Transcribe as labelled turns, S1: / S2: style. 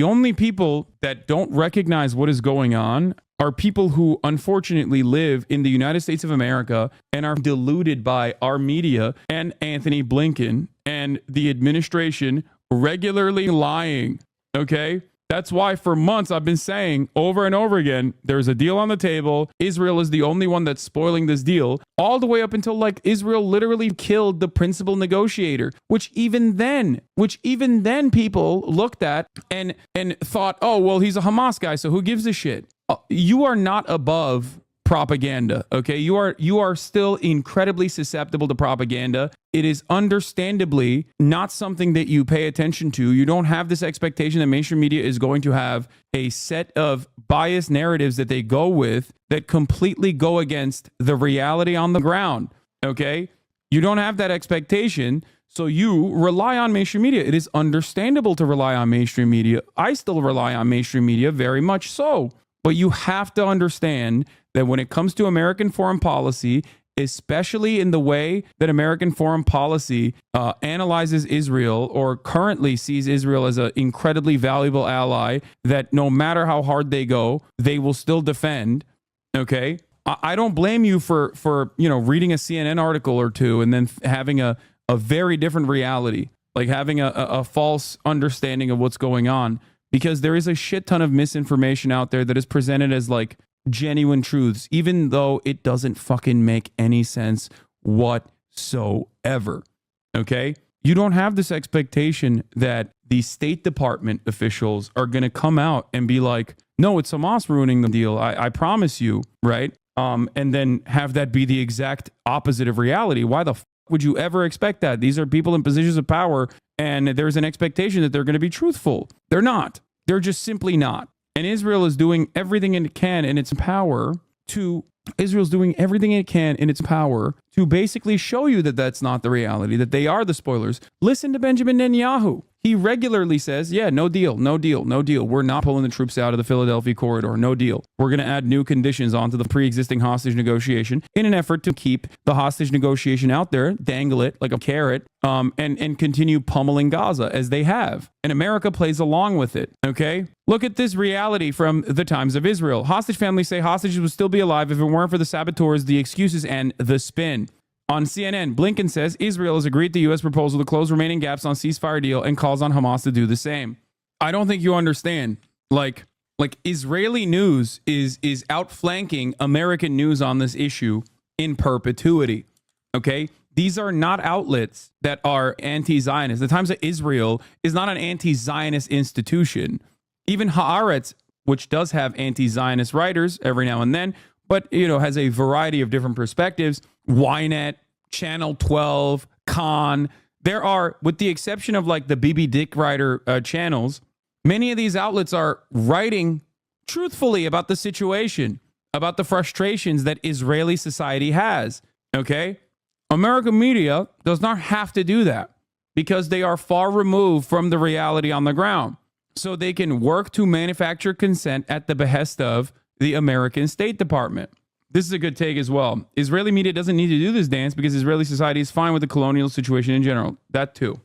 S1: The only people that don't recognize what is going on are people who unfortunately live in the United States of America and are deluded by our media and Anthony Blinken and the administration regularly lying. Okay? That's why for months I've been saying over and over again, there's a deal on the table. Israel is the only one that's spoiling this deal, all the way up until like Israel literally killed the principal negotiator, which even then people looked at and thought, oh, well, he's a Hamas guy, so who gives a shit? You are not above propaganda, okay? You are still incredibly susceptible to propaganda. It is understandably not something that you pay attention to. You don't have this expectation that mainstream media is going to have a set of biased narratives that they go with that completely go against the reality on the ground, okay? You don't have that expectation, so you rely on mainstream media. It is understandable to rely on mainstream media. I still rely on mainstream media very much so. But you have to understand that when it comes to American foreign policy, especially in the way that American foreign policy analyzes Israel or currently sees Israel as an incredibly valuable ally that no matter how hard they go, they will still defend. Okay, I don't blame you for reading a CNN article or two and then having a very different reality, like having a false understanding of what's going on. Because there is a shit ton of misinformation out there that is presented as like genuine truths, even though it doesn't fucking make any sense whatsoever. Okay? You don't have this expectation that the State Department officials are going to come out and be like, no, it's Hamas ruining the deal. I promise you, right? And then have that be the exact opposite of reality. Why the would you ever expect that? These are people in positions of power, and there's an expectation that they're going to be truthful. They're not. They're just simply not. And Israel is doing everything it can in its power to basically show you that that's not the reality, that they are the spoilers. Listen to Benjamin Netanyahu. He regularly says, yeah, no deal, no deal, no deal. We're not pulling the troops out of the Philadelphia corridor. No deal. We're going to add new conditions onto the pre-existing hostage negotiation in an effort to keep the hostage negotiation out there, dangle it like a carrot, and continue pummeling Gaza as they have. And America plays along with it, okay? Look at this reality from the times of Israel. Hostage families say hostages would still be alive if it weren't for the saboteurs, the excuses, and the spin. On CNN, Blinken says Israel has agreed to U.S. proposal to close remaining gaps on ceasefire deal and calls on Hamas to do the same. I don't think you understand. Like Israeli news is outflanking American news on this issue in perpetuity. Okay? These are not outlets that are anti-Zionist. The Times of Israel is not an anti-Zionist institution. Even Haaretz, which does have anti-Zionist writers every now and then, but has a variety of different perspectives. Ynet, Channel 12, Khan. There are, with the exception of like the BB Dick writer channels, many of these outlets are writing truthfully about the situation, about the frustrations that Israeli society has. Okay? American media does not have to do that because they are far removed from the reality on the ground. So they can work to manufacture consent at the behest of the American State Department. This is a good take as well. Israeli media doesn't need to do this dance because Israeli society is fine with the colonial situation in general. That too.